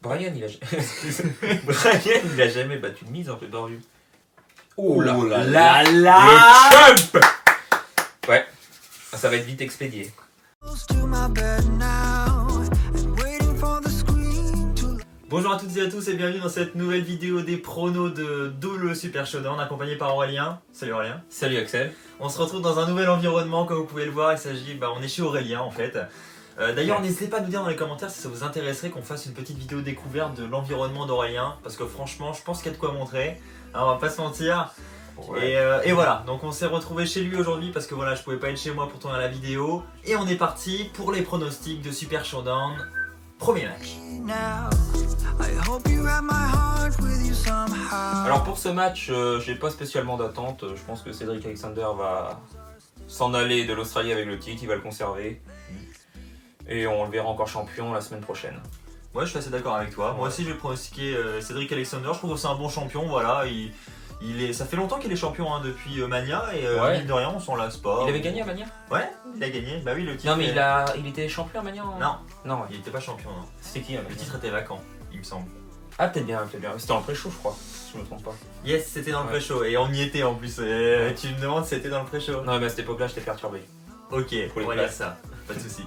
Brian, il a jamais battu de mise en pay-per-view. Oh là là là. Le champ. Ouais, ça va être vite expédié. Bonjour à toutes et à tous et bienvenue dans cette nouvelle vidéo des pronos de Double Super Showdown accompagné par Aurélien. Salut Aurélien. Salut Axel. On se retrouve dans un nouvel environnement comme vous pouvez le voir, on est chez Aurélien en fait. D'ailleurs n'hésitez pas à nous dire dans les commentaires si ça vous intéresserait qu'on fasse une petite vidéo découverte de l'environnement d'Aurélien parce que franchement je pense qu'il y a de quoi montrer, alors, on va pas se mentir. Ouais. Et voilà, donc on s'est retrouvé chez lui aujourd'hui parce que voilà je pouvais pas être chez moi pour tourner la vidéo. Et on est parti pour les pronostics de Super Showdown, premier match. Alors pour ce match, j'ai pas spécialement d'attente. Je pense que Cédric Alexander va s'en aller de l'Australie avec le titre, il va le conserver. Et on le verra encore champion la semaine prochaine. Ouais, je suis assez d'accord avec toi. Moi aussi, je vais pronostiquer Cédric Alexander. Je trouve que c'est un bon champion. Voilà, ça fait longtemps qu'il est champion depuis Mania et mine de rien, on s'en lasse pas. Il avait gagné à Mania ? Ouais, il a gagné. Bah oui, le titre. Non, mais il était champion à Mania ? Non, il était pas champion. Non. C'était qui Le titre était vacant, il me semble. Ah, peut-être bien. C'était dans le pré-show, je crois, si je me trompe pas. Yes, c'était dans le pré-show et on y était en plus. Tu me demandes si c'était dans le pré-show. Non, mais à cette époque-là, j'étais perturbé. Ok, on va dire ça. Pas de soucis.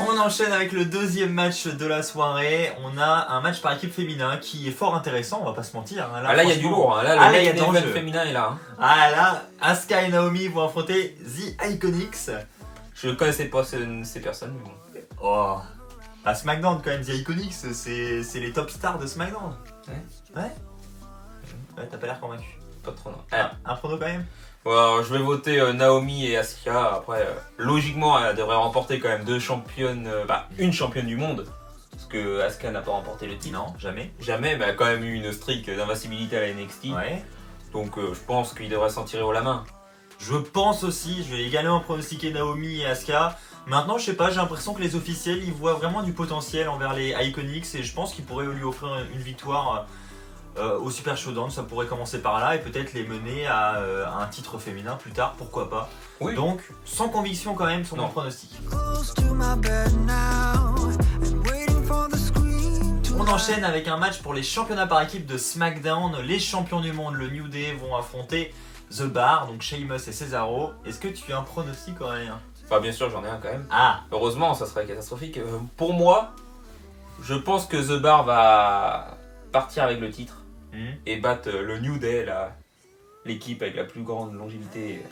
On enchaîne avec le deuxième match de la soirée. On a un match par équipe féminin qui est fort intéressant, on va pas se mentir. Là, il y a du lourd. Là, le level féminin est là. Là, Asuka et Naomi vont affronter The Iconics. Je ne connaissais pas ces personnes, mais bon. Oh, à SmackDown quand même, The Iconics, c'est les top stars de SmackDown. Ouais, t'as pas l'air convaincu. Pas trop, non. Un prono quand même. Ouais, je vais voter Naomi et Asuka. Après, logiquement, elle devrait remporter quand même deux championnes, une championne du monde. Parce que Asuka n'a pas remporté le titre. Non, jamais. Jamais, mais elle a quand même eu une streak d'invincibilité à la NXT. Ouais. Donc je pense qu'il devrait s'en tirer haut la main. Je pense aussi, je vais également pronostiquer Naomi et Asuka. Maintenant, je sais pas, j'ai l'impression que les officiels, ils voient vraiment du potentiel envers les Iconics. Et je pense qu'ils pourraient lui offrir une victoire au Super Showdown, ça pourrait commencer par là et peut-être les mener à un titre féminin plus tard, pourquoi pas. Oui. Donc, sans conviction quand même sur mon pronostic. On enchaîne avec un match pour les championnats par équipe de SmackDown. Les champions du monde, le New Day, vont affronter The Bar, donc Sheamus et Cesaro. Est-ce que tu as un pronostic, Aurélien ? Bien sûr, j'en ai un quand même. Heureusement, ça serait catastrophique. Pour moi, je pense que The Bar va partir avec le titre et battre le New Day, l'équipe avec la plus grande longévité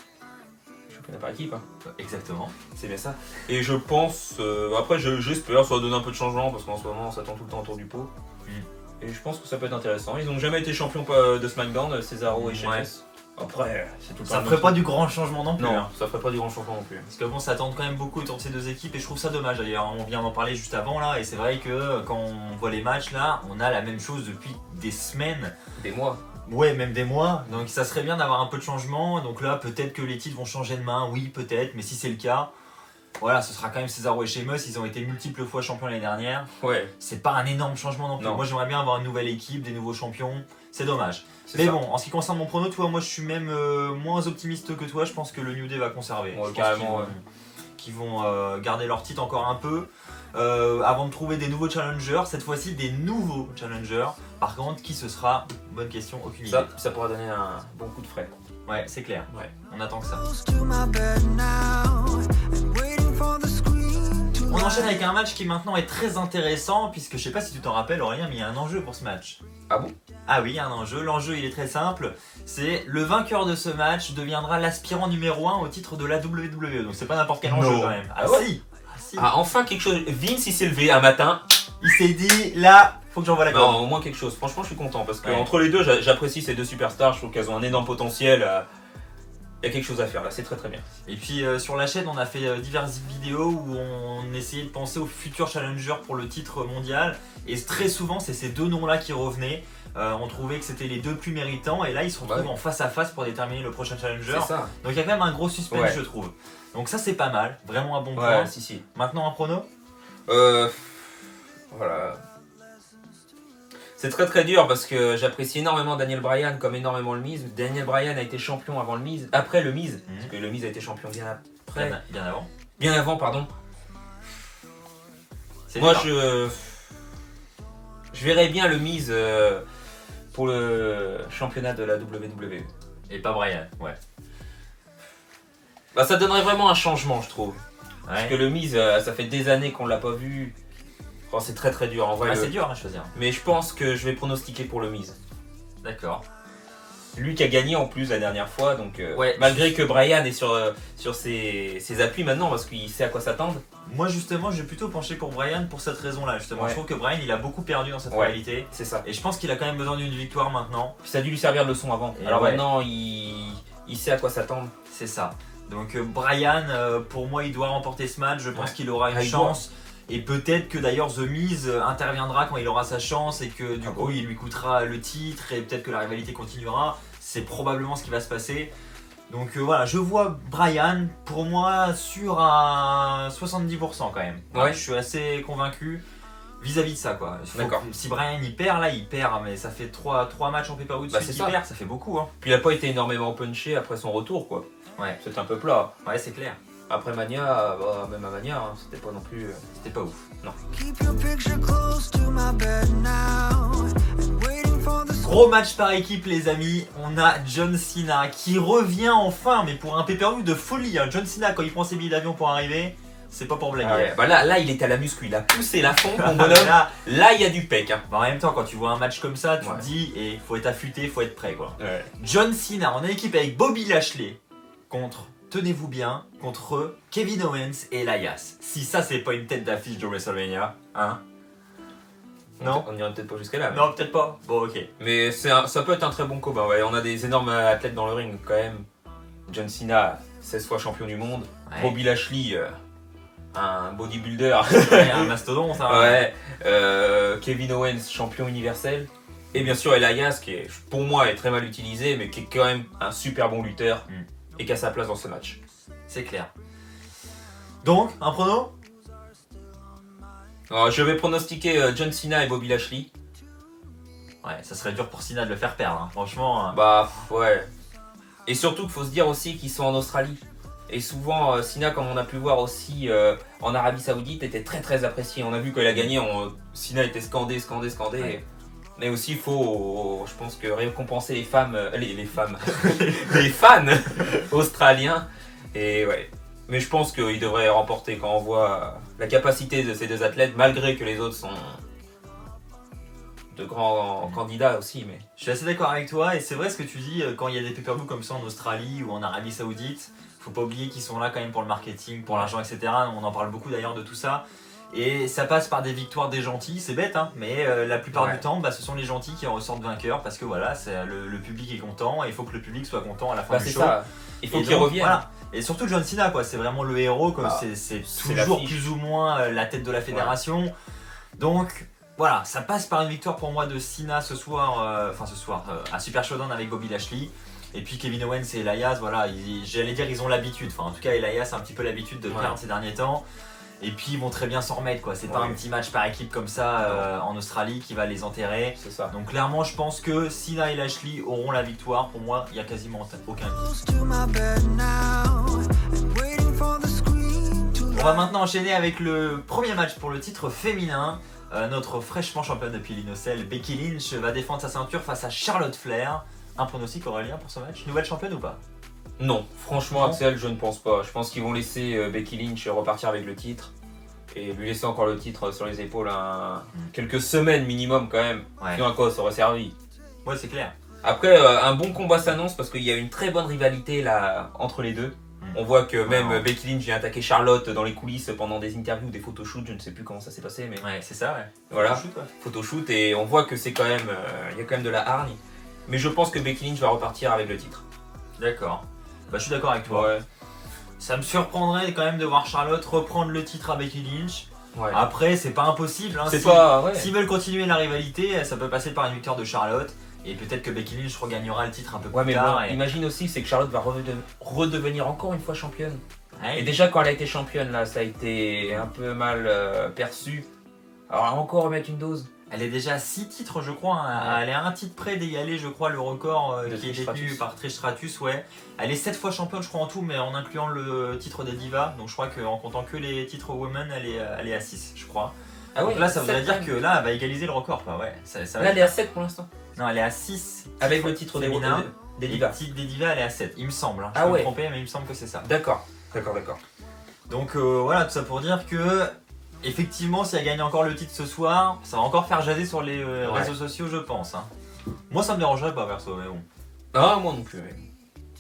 championnat par équipe. Exactement. C'est bien ça. Et je pense, après j'espère, ça va donner un peu de changement parce qu'en ce moment ça tourne tout le temps autour du pot. Et je pense que ça peut être intéressant. Ils n'ont jamais été champions de SmackDown, Cesaro et Sheamus. Après, c'est tout le temps. Ça ferait pas du grand changement non plus. Non, ça ferait pas du grand changement non plus. Parce que bon, ça tente quand même beaucoup autour de ces deux équipes et je trouve ça dommage d'ailleurs. On vient d'en parler juste avant là et c'est vrai que quand on voit les matchs là, on a la même chose depuis des semaines. Des mois. Ouais, même des mois. Donc ça serait bien d'avoir un peu de changement. Donc là, peut-être que les titres vont changer de main. Oui, peut-être. Mais si c'est le cas, voilà, ce sera quand même Cesaro et Sheamus. Ils ont été multiples fois champions l'année dernière. Ouais. C'est pas un énorme changement non plus. Non. Moi, j'aimerais bien avoir une nouvelle équipe, des nouveaux champions. C'est dommage. C'est Mais ça. bon, en ce qui concerne mon prono, toi, moi je suis même moins optimiste que toi. Je pense que le New Day va conserver. Ouais, Je pense carrément. qu'ils vont garder leur titre encore un peu. Avant de trouver des nouveaux challengers, cette fois-ci des nouveaux challengers. Par contre, qui ce sera? Bonne question, aucune idée. Ça pourra donner un bon coup de frais. Ouais, c'est clair. Ouais. On attend que ça. On enchaîne avec un match qui maintenant est très intéressant puisque je sais pas si tu t'en rappelles Aurélien, mais il y a un enjeu pour ce match. Ah bon? Ah oui, il y a un enjeu. L'enjeu il est très simple. C'est le vainqueur de ce match deviendra l'aspirant numéro 1 au titre de la WWE. Donc c'est pas n'importe quel enjeu quand même. Ah ouais? Si. Enfin quelque chose. Vince il s'est levé un matin. Il s'est dit là, faut que j'envoie la com. Non, au moins quelque chose. Franchement, je suis content parce que entre les deux, j'apprécie ces deux superstars. Je trouve qu'elles ont un énorme potentiel. Il y a quelque chose à faire là, c'est très très bien. Et puis sur la chaîne, on a fait diverses vidéos où on essayait de penser aux futurs challengers pour le titre mondial. Et très souvent, c'est ces deux noms-là qui revenaient. On trouvait que c'était les deux plus méritants. Et là, ils se retrouvent en face à face pour déterminer le prochain challenger. C'est ça. Donc il y a quand même un gros suspense, je trouve. Donc ça, c'est pas mal. Vraiment un bon point. Si. Maintenant, un prono ? Voilà. C'est très très dur parce que j'apprécie énormément Daniel Bryan comme énormément le Miz. Daniel Bryan a été champion avant le Miz, après le Miz, parce que le Miz a été champion bien après. Bien avant. Bien avant, pardon. Moi, je verrais bien le Miz pour le championnat de la WWE. Et pas Bryan, ouais. Bah, ça donnerait vraiment un changement, je trouve. Ouais. Parce que le Miz, ça fait des années qu'on l'a pas vu. Oh, c'est très dur en vrai. C'est dur à choisir. Mais je pense que je vais pronostiquer pour le Miz. D'accord. Lui qui a gagné en plus la dernière fois, donc ouais, malgré que Bryan est sur ses appuis maintenant parce qu'il sait à quoi s'attendre. Moi justement, j'ai plutôt penché pour Bryan pour cette raison-là. Justement, je trouve que Bryan il a beaucoup perdu dans cette rivalité. C'est ça. Et je pense qu'il a quand même besoin d'une victoire maintenant. Puis ça a dû lui servir de leçon avant. Alors maintenant, il sait à quoi s'attendre. C'est ça. Donc Bryan, pour moi, il doit remporter ce match. Je pense qu'il aura une chance. Et peut-être que d'ailleurs The Miz interviendra quand il aura sa chance et que du coup il lui coûtera le titre et peut-être que la rivalité continuera. C'est probablement ce qui va se passer. Donc voilà, je vois Bryan pour moi sur à 70% quand même. Ouais. Je suis assez convaincu vis-à-vis de ça quoi. D'accord. Si Bryan il perd là, il perd, mais ça fait 3 matchs en pay-per-view de suite qu'il perd, ça fait beaucoup. Hein. Puis il n'a pas été énormément punché après son retour quoi. Ouais. C'était un peu plat. Ouais, c'est clair. Après Mania, même à Mania, hein, c'était pas non plus. C'était pas ouf. Non. Gros match par équipe les amis, on a John Cena qui revient enfin, mais pour un pay-per-view de folie. Hein. John Cena quand il prend ses billets d'avion pour arriver, c'est pas pour blaguer. Bah là il était à la muscu, il a poussé la fond mon bonhomme. Là il y a du pec. Hein. Bah en même temps quand tu vois un match comme ça, tu te dis, et faut être affûté, faut être prêt quoi. Ouais. John Cena en équipe avec Bobby Lashley contre, tenez-vous bien, contre Kevin Owens et Elias. Si ça c'est pas une tête d'affiche de WrestleMania, hein? Non, on irait peut-être pas jusqu'à là. Mais... Non, peut-être pas. Bon, ok. Mais ça peut être un très bon combat. Ouais. On a des énormes athlètes dans le ring quand même. John Cena, 16 fois champion du monde. Ouais. Bobby Lashley, un bodybuilder. Ouais, un mastodonte. Hein. Ouais. Kevin Owens, champion universel. Et bien sûr Elias, qui est, pour moi est très mal utilisé, mais qui est quand même un super bon lutteur et qui a sa place dans ce match. C'est clair. Donc, un prono ? Alors, je vais pronostiquer John Cena et Bobby Lashley. Ouais, ça serait dur pour Cena de le faire perdre, hein. Franchement. Bah ouais. Et surtout qu'il faut se dire aussi qu'ils sont en Australie. Et souvent, Cena, comme on a pu voir aussi en Arabie Saoudite, était très très apprécié. On a vu qu'il a gagné, Cena était scandé. Ouais. Mais aussi, il faut, je pense que récompenser les femmes, les fans australiens. Et ouais. Mais je pense qu'il devrait remporter quand on voit la capacité de ces deux athlètes, malgré que les autres sont de grands candidats aussi. Mais je suis assez d'accord avec toi, et c'est vrai ce que tu dis, quand il y a des pay-per-view comme ça en Australie ou en Arabie Saoudite, faut pas oublier qu'ils sont là quand même pour le marketing, pour l'argent, etc. On en parle beaucoup d'ailleurs de tout ça. Et ça passe par des victoires des gentils, c'est bête, hein, mais la plupart du temps, ce sont les gentils qui en ressortent vainqueurs parce que voilà, le public est content et il faut que le public soit content à la fin du show. Ça. Il faut qu'il revienne. Voilà. Et surtout John Cena, quoi, c'est vraiment le héros, comme c'est toujours plus ou moins la tête de la fédération. Ouais. Donc voilà, ça passe par une victoire pour moi de Cena ce soir, à Super Showdown avec Bobby Lashley. Et puis Kevin Owens et Elias, voilà, j'allais dire ils ont l'habitude, en tout cas Elias a un petit peu l'habitude de perdre ces derniers temps. Et puis ils vont très bien s'en remettre quoi, c'est pas un petit match par équipe comme ça en Australie qui va les enterrer. C'est ça. Donc clairement je pense que Cena et Lashley auront la victoire, pour moi il n'y a quasiment aucun doute. On va maintenant enchaîner avec le premier match pour le titre féminin. Notre fraîchement championne depuis l'Innocel, Becky Lynch, va défendre sa ceinture face à Charlotte Flair. Un pronostic Aurélien pour ce match? Nouvelle championne ou pas? Non, franchement Axel, je ne pense pas. Je pense qu'ils vont laisser Becky Lynch repartir avec le titre et lui laisser encore le titre sur les épaules quelques semaines minimum quand même. Sinon à quoi ça aurait servi? Ouais, c'est clair. Après, un bon combat s'annonce parce qu'il y a une très bonne rivalité là entre les deux. On voit que même Becky Lynch vient attaquer Charlotte dans les coulisses pendant des interviews, des photoshoots, je ne sais plus comment ça s'est passé, mais ouais, c'est ça, ouais. Voilà, photoshoot, et on voit que c'est quand même, il y a quand même de la hargne. Mais je pense que Becky Lynch va repartir avec le titre. D'accord. Bah, je suis d'accord avec toi. Ouais. Ça me surprendrait quand même de voir Charlotte reprendre le titre à Becky Lynch. Ouais. Après, c'est pas impossible. Hein. S'ils veulent continuer la rivalité, ça peut passer par une victoire de Charlotte. Et peut-être que Becky Lynch regagnera le titre un peu plus tard. Bon, imagine aussi, c'est que Charlotte va redevenir encore une fois championne. Ouais. Et déjà, quand elle a été championne, là, ça a été un peu mal perçu. Alors, encore remettre une dose. Elle est déjà à 6 titres, je crois. Hein. Elle est à un titre près d'égaler, je crois, le record qui est détenu par Trish Stratus. Ouais. Elle est 7 fois championne, je crois, en tout, mais en incluant le titre des divas. Donc, je crois qu'en comptant que les titres women, elle est à 6, je crois. Ah Donc ouais, là, ça voudrait 7 dire quand que là, elle va égaliser le record, quoi. Ouais, ça va Là, être- elle est à 7 pour l'instant. Non, elle est à 6. Avec le titre féminin. des Et divas. le titre des divas, elle est à 7, il me semble. Hein. Je Ah peux me ouais. tromper, mais il me semble que c'est ça. D'accord. Donc voilà, tout ça pour dire que, effectivement, si elle gagne encore le titre ce soir, ça va encore faire jaser sur les réseaux sociaux, je pense. Hein. Moi, ça me dérangerait pas, perso, mais bon. Ah, moi non plus.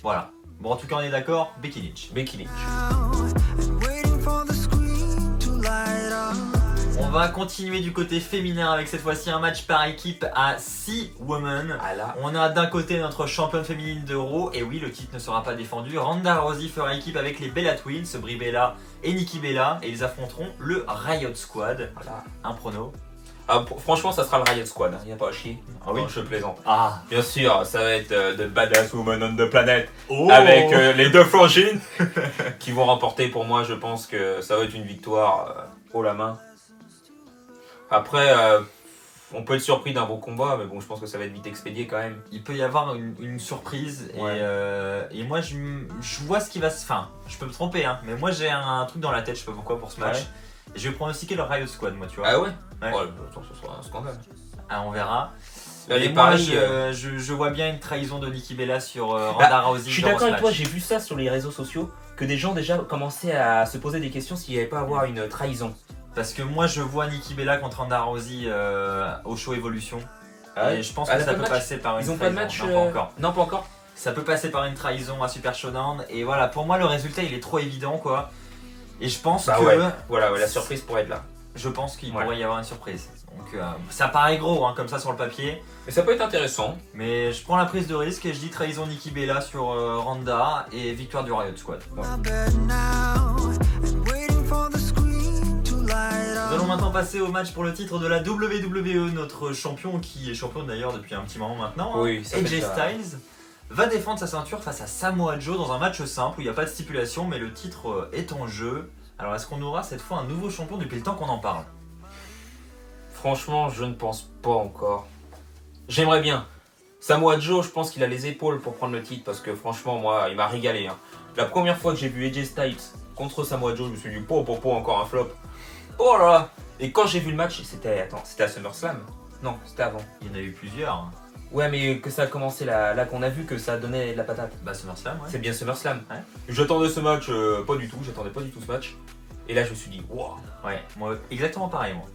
Voilà. Bon, en tout cas, on est d'accord, Becky Lynch. Becky Lynch. On va continuer du côté féminin avec cette fois-ci un match par équipe à 6 women. Ah là. On a d'un côté notre championne féminine de Raw, et oui, le titre ne sera pas défendu. Ronda Rousey fera équipe avec les Bella Twins, Brie Bella et Nikki Bella, et ils affronteront le Riot Squad. Voilà. Un prono. Ah, franchement, ça sera le Riot Squad. Il n'y a pas à chier. Ah oui. Non, je plaisante. Ah. Bien sûr, ça va être The Badass Woman on the Planet. Oh. Avec les deux frangines qui vont remporter. Pour moi, je pense que ça va être une victoire haut la main. Après, on peut être surpris d'un beau combat, mais bon, je pense que ça va être vite expédié quand même. Il peut y avoir une surprise, Ouais. et moi je vois ce qui va se... Enfin, je peux me tromper, hein, mais moi j'ai un truc dans la tête, je sais pas pourquoi, pour ce match. Ouais. Et je vais pronostiquer le Riot Squad, moi, tu vois. Ah ouais. Ouais. Oh, attends, ce sera un scandale. Ah, on verra. Là, Et les moi, paris, je vois bien une trahison de Nikki Bella sur Ronda Rousey. Je suis durant d'accord ce avec toi, match. j'ai vu ça sur les réseaux sociaux, que des gens déjà commençaient à se poser des questions s'il n'y avait pas à avoir une trahison. Parce que moi je vois Nikki Bella contre Ronda Rousey au show Evolution. Et je pense que elle a ça pas de peut match passer par une Ils ont pas de trahison. match Non, pas encore. Non, pas encore. Ça peut passer par une trahison à Super Showdown. Et voilà, pour moi le résultat il est trop évident, quoi. Et je pense que... ouais. Voilà, ouais, la surprise pourrait être là. Je pense qu'il Ouais. pourrait y avoir une surprise. Donc ça paraît gros, hein, comme ça sur le papier. Mais ça peut être intéressant. Mais je prends la prise de risque et je dis trahison Nikki Bella sur Ronda et victoire du Riot Squad. Nous allons maintenant passer au match pour le titre de la WWE. Notre champion, qui est champion d'ailleurs depuis un petit moment maintenant, Oui, ça fait AJ ça. Styles, va défendre sa ceinture face à Samoa Joe dans un match simple où il n'y a pas de stipulation, mais le titre est en jeu. Alors est-ce qu'on aura cette fois un nouveau champion depuis le temps qu'on en parle? Franchement, je ne pense pas encore. J'aimerais bien. Samoa Joe, je pense qu'il a les épaules pour prendre le titre parce que franchement, moi, il m'a régalé. Hein. La première fois que j'ai vu AJ Styles contre Samoa Joe, je me suis dit, encore un flop. Oh là là. Et quand j'ai vu le match, c'était à SummerSlam. Non, c'était avant. Il y en a eu plusieurs. Hein. Ouais, mais que ça a commencé là qu'on a vu que ça donnait de la patate. Bah SummerSlam, ouais. C'est bien SummerSlam. Ouais. J'attendais ce match, j'attendais pas du tout ce match. Et là, je me suis dit, waouh. Ouais, moi exactement pareil, moi.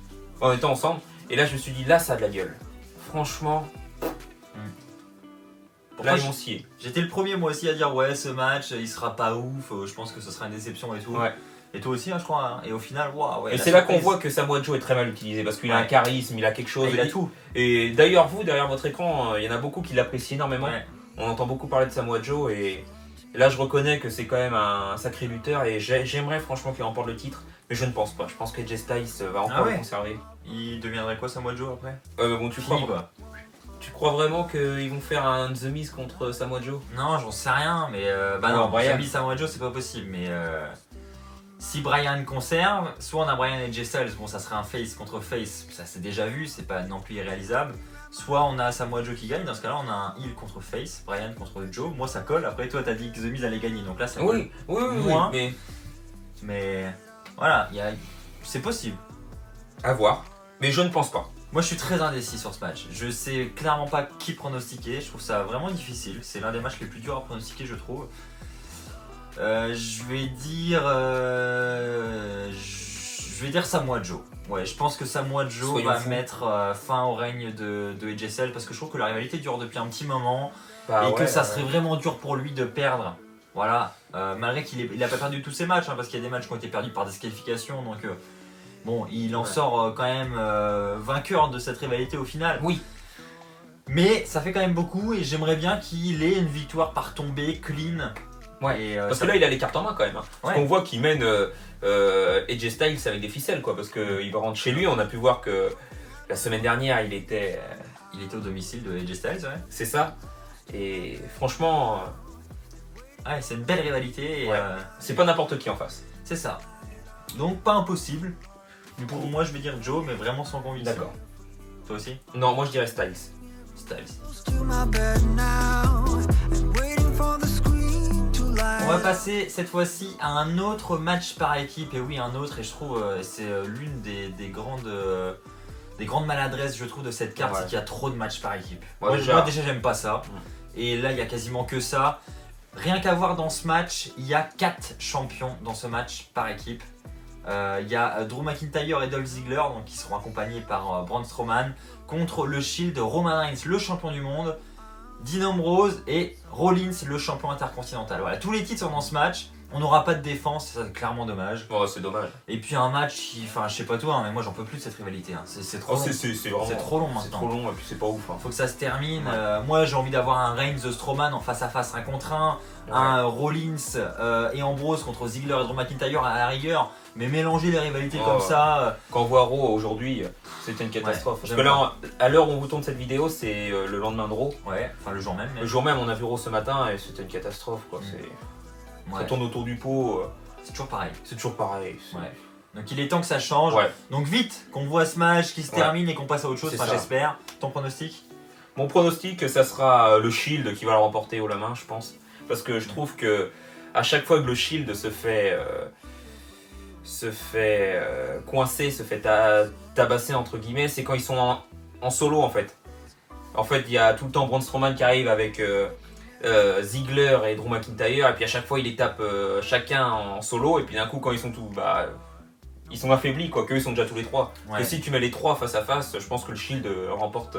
On était ensemble. Et là, je me suis dit, là, ça a de la gueule. Franchement, Pourquoi là, ils vont scier. J'étais le premier moi aussi à dire ouais ce match il sera pas ouf, je pense que ce sera une déception et tout. Ouais. Et toi aussi hein, je crois. Hein. Et au final waouh ouais. Et la c'est là qu'on surprise. voit que Samoa Joe est très mal utilisé parce qu'il a Ouais. un charisme, il a quelque chose. Il a tout. Et d'ailleurs, vous, derrière votre écran, il y en a beaucoup qui l'apprécient énormément. Ouais. On entend beaucoup parler de Samoa Joe et là, je reconnais que c'est quand même un sacré lutteur et j'aimerais franchement qu'il remporte le titre, mais je ne pense pas. Je pense que AJ Styles va encore Ah ouais. le conserver. Il deviendrait quoi Samoa Joe après? Mais bon, Fini, quoi. tu crois vraiment qu'ils vont faire un The Miz contre Samoa Joe? Non j'en sais rien mais bah Ouais, non Brian. Sami Samoa Joe c'est pas possible mais si Brian conserve, soit on a Brian et AJ Styles, bon ça serait un face contre face, ça c'est déjà vu, c'est pas non plus irréalisable. Soit on a Samoa Joe qui gagne, dans ce cas là on a un heel contre face, Brian contre Joe, moi ça colle, après toi t'as dit que The Miz allait gagner donc là ça colle. Oui, Moins. mais Mais voilà, c'est possible. à voir. Mais je ne pense pas. Moi je suis très indécis sur ce match, je sais clairement pas qui pronostiquer, je trouve ça vraiment difficile, c'est l'un des matchs les plus durs à pronostiquer je trouve. Je vais dire Samoa Joe. Ouais, je pense que Samoa Joe Soyons va fous. mettre fin au règne de AJ Styles parce que je trouve que la rivalité dure depuis un petit moment Bah et que ouais, ça serait vraiment dur pour lui de perdre. Voilà, malgré qu'il a pas perdu tous ses matchs hein, parce qu'il y a des matchs qui ont été perdus par disqualification donc bon, il en Ouais. sort quand même vainqueur de cette rivalité au final. Oui. Mais ça fait quand même beaucoup et j'aimerais bien qu'il ait une victoire par tombée clean. Ouais. Et, Parce ça- que là, il a les cartes en main quand même. Hein. Parce Ouais. qu'on voit qu'il mène AJ Styles avec des ficelles, quoi. Parce qu'il rentre chez lui. On a pu voir que la semaine dernière, il était. Il était au domicile de AJ Styles, ouais. C'est ça. Et franchement, Ouais, c'est une belle rivalité et Ouais. C'est pas n'importe qui en face. c'est ça. Donc pas impossible. Pour moi, je vais dire Joe, mais vraiment sans conviction. D'accord. Toi aussi? Non, moi je dirais Styles. Styles. On va passer cette fois-ci à un autre match par équipe, et oui un autre, et je trouve c'est l'une des grandes maladresses je trouve de cette carte, c'est qu'il y a trop de matchs par équipe. Moi déjà j'aime pas ça, et là il y a quasiment que ça. Rien qu'à voir dans ce match, il y a 4 champions dans ce match par équipe. Il y a Drew McIntyre et Dolph Ziggler donc, qui seront accompagnés par Braun Strowman contre le Shield, Roman Reigns le champion du monde, Dean Ambrose et Rollins le champion intercontinental. Voilà, tous les titres sont dans ce match. On n'aura pas de défense, c'est clairement dommage. Oh, c'est dommage. Et puis un match qui, enfin je sais pas toi, mais moi j'en peux plus de cette rivalité. Hein. C'est trop long. C'est trop long maintenant. C'est trop long et puis c'est pas ouf. Hein. Faut que ça se termine. Moi j'ai envie d'avoir un Reigns Strowman en face à face 1 contre 1, un Rollins et Ambrose contre Ziggler et Drew McIntyre à la rigueur. Mais mélanger les rivalités comme ça. Quand on voit Raw aujourd'hui, c'était une catastrophe. Parce que là, à l'heure où on vous tourne cette vidéo, c'est le lendemain de Raw. Ouais, enfin le jour même. Le jour même, on a vu Raw ce matin et c'était une catastrophe. Quoi. Ça tourne autour du pot. C'est toujours pareil. C'est toujours pareil. Donc il est temps que ça change. Donc vite, qu'on voit ce match qui se termine et qu'on passe à autre chose. Enfin, j'espère. Ton pronostic? Mon pronostic, ça sera le Shield qui va le remporter haut la main, je pense. Parce que je trouve que à chaque fois que le Shield se fait coincer, se fait tabasser entre guillemets, c'est quand ils sont en solo en fait. En fait, il y a tout le temps Braun Strowman qui arrive avec Ziggler et Drew McIntyre, et puis à chaque fois ils les tapent chacun en solo, et puis d'un coup quand ils sont tous, ils sont affaiblis quoi, qu'eux ils sont déjà tous les trois. Et si tu mets les trois face à face, je pense que le Shield remporte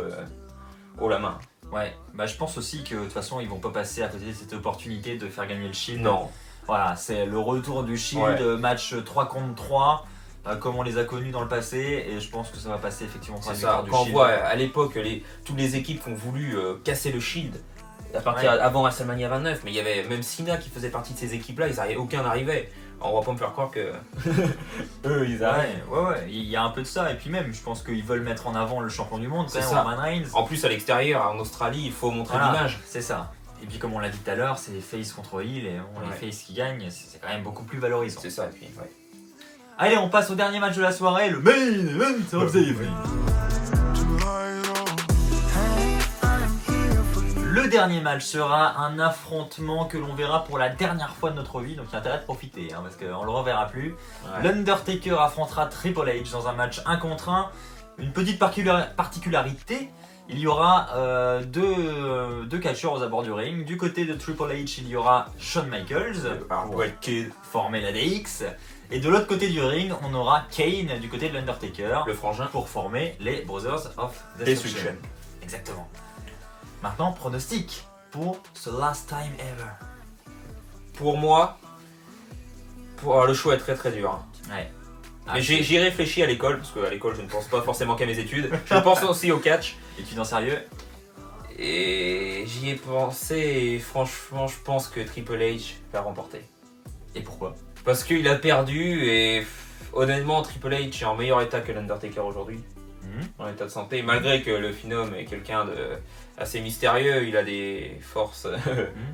haut la main. Ouais, je pense aussi que de toute façon ils vont pas passer à côté de cette opportunité de faire gagner le Shield. Non. Voilà, c'est le retour du Shield, match 3 contre 3. Comme on les a connus dans le passé, et je pense que ça va passer effectivement par la victoire du Shield. Quand on voit à l'époque toutes les équipes qui ont voulu casser le Shield à partir avant WrestleMania 29, mais il y avait même Cena qui faisait partie de ces équipes-là, aucun n'arrivait. On va pas me faire croire que eux ils arrivent. Ouais, il y a un peu de ça, et puis même je pense qu'ils veulent mettre en avant le champion du monde, Roman Reigns. En plus à l'extérieur, en Australie, il faut montrer l'image. C'est ça. Et puis comme on l'a dit tout à l'heure, c'est face contre heel, et les face qui gagnent, c'est quand même beaucoup plus valorisant. C'est ça, et puis Allez, on passe au dernier match de la soirée, le main event of the evening. Le dernier match sera un affrontement que l'on verra pour la dernière fois de notre vie, donc il y a intérêt de profiter, parce qu'on ne le reverra plus. L'Undertaker affrontera Triple H dans un match 1 contre 1. Une petite particularité, il y aura deux catcheurs aux abords du ring. Du côté de Triple H, il y aura Shawn Michaels pour former la DX. Et de l'autre côté du ring, on aura Kane du côté de l'Undertaker, le frangin, pour former les Brothers of Destruction. Exactement. Maintenant, pronostic pour ce Last Time Ever. Pour moi, le choix est très très dur. Ouais. Mais j'y réfléchi à l'école, parce qu'à l'école je ne pense pas forcément qu'à mes études. Je pense aussi au catch. Études en sérieux. Et j'y ai pensé et franchement je pense que Triple H va remporter. Et pourquoi? Parce qu'il a perdu et honnêtement Triple H est en meilleur état que l'Undertaker aujourd'hui. En état de santé, malgré que le Phenom est quelqu'un de assez mystérieux, il a des forces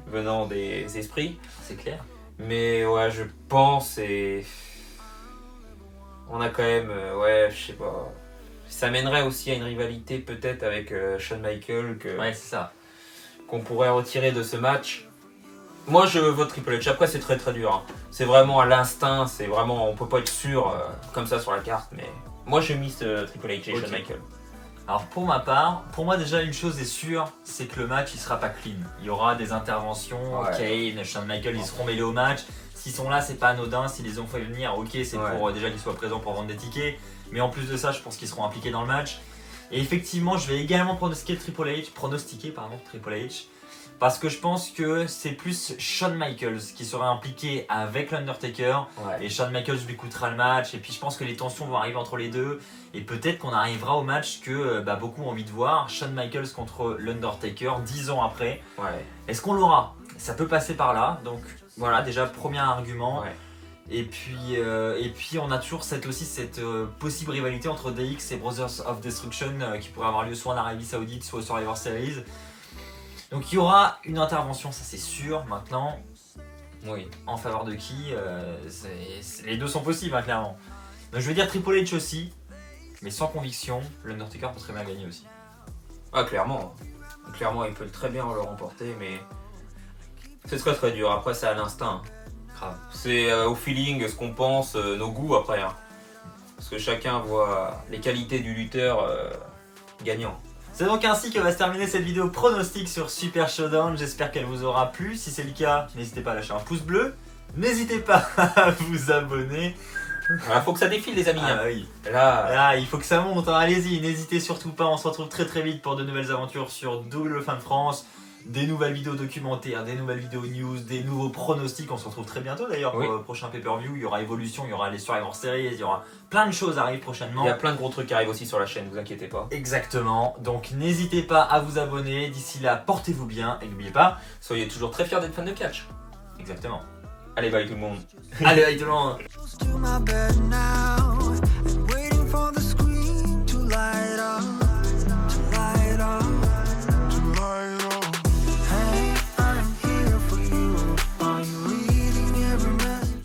venant des esprits. C'est clair. Mais ouais, je pense et on a quand même, je sais pas. Ça mènerait aussi à une rivalité peut-être avec Shawn Michaels c'est ça. Qu'on pourrait retirer de ce match. Moi je vote Triple H, après c'est très très dur. Hein. C'est vraiment à l'instinct, c'est vraiment, on peut pas être sûr comme ça sur la carte, mais moi je mise Triple H et Shawn Michaels. Alors pour ma part, pour moi déjà une chose est sûre, c'est que le match il sera pas clean. Il y aura des interventions, Kane, Shawn Michaels ils seront mêlés au match. S'ils sont là c'est pas anodin, s'ils les ont fait venir, ok c'est pour déjà qu'ils soient présents pour vendre des tickets. Mais en plus de ça je pense qu'ils seront impliqués dans le match. Et effectivement je vais également pronostiquer Triple H. Parce que je pense que c'est plus Shawn Michaels qui sera impliqué avec l'Undertaker. Et Shawn Michaels lui coûtera le match. Et puis je pense que les tensions vont arriver entre les deux. Et peut-être qu'on arrivera au match que beaucoup ont envie de voir. On Michaels contre l'Undertaker 10 ans après. Est-ce qu'on l'aura? Ça peut passer par là. Donc voilà, déjà premier argument. Et puis on a toujours cette possible rivalité entre DX et Brothers of Destruction qui pourrait avoir lieu soit en Arabie Saoudite, soit au Survivor Series. Donc il y aura une intervention, ça c'est sûr. Maintenant, en faveur de qui les deux sont possibles, hein, clairement. Donc je vais dire Triple H aussi, mais sans conviction, l'Undertaker peut très bien gagner aussi. Ah clairement, il peut très bien le remporter, mais C'est très très dur, après c'est à l'instinct. Grave. C'est au feeling, ce qu'on pense, nos goûts après. Hein. Parce que chacun voit les qualités du lutteur gagnant. C'est donc ainsi que va se terminer cette vidéo pronostic sur Super Showdown. J'espère qu'elle vous aura plu. Si c'est le cas, n'hésitez pas à lâcher un pouce bleu. N'hésitez pas à vous abonner. Il faut que ça défile les amis. Ah Hein. oui. Là, Il faut que ça monte. Hein. Allez-y, n'hésitez surtout pas. On se retrouve très très vite pour de nouvelles aventures sur Double Fin de France. Des nouvelles vidéos documentaires, des nouvelles vidéos news, des nouveaux pronostics. On se retrouve très bientôt d'ailleurs pour le prochain pay-per-view. Il y aura Evolution, il y aura les Survivor Series, il y aura plein de choses arrivent prochainement. Il y a plein de gros trucs qui arrivent aussi sur la chaîne, vous inquiétez pas. Exactement. Donc n'hésitez pas à vous abonner. D'ici là, portez-vous bien et n'oubliez pas, soyez toujours très fiers d'être fan de catch. Exactement. Allez, bye tout le monde. Allez, bye tout le monde.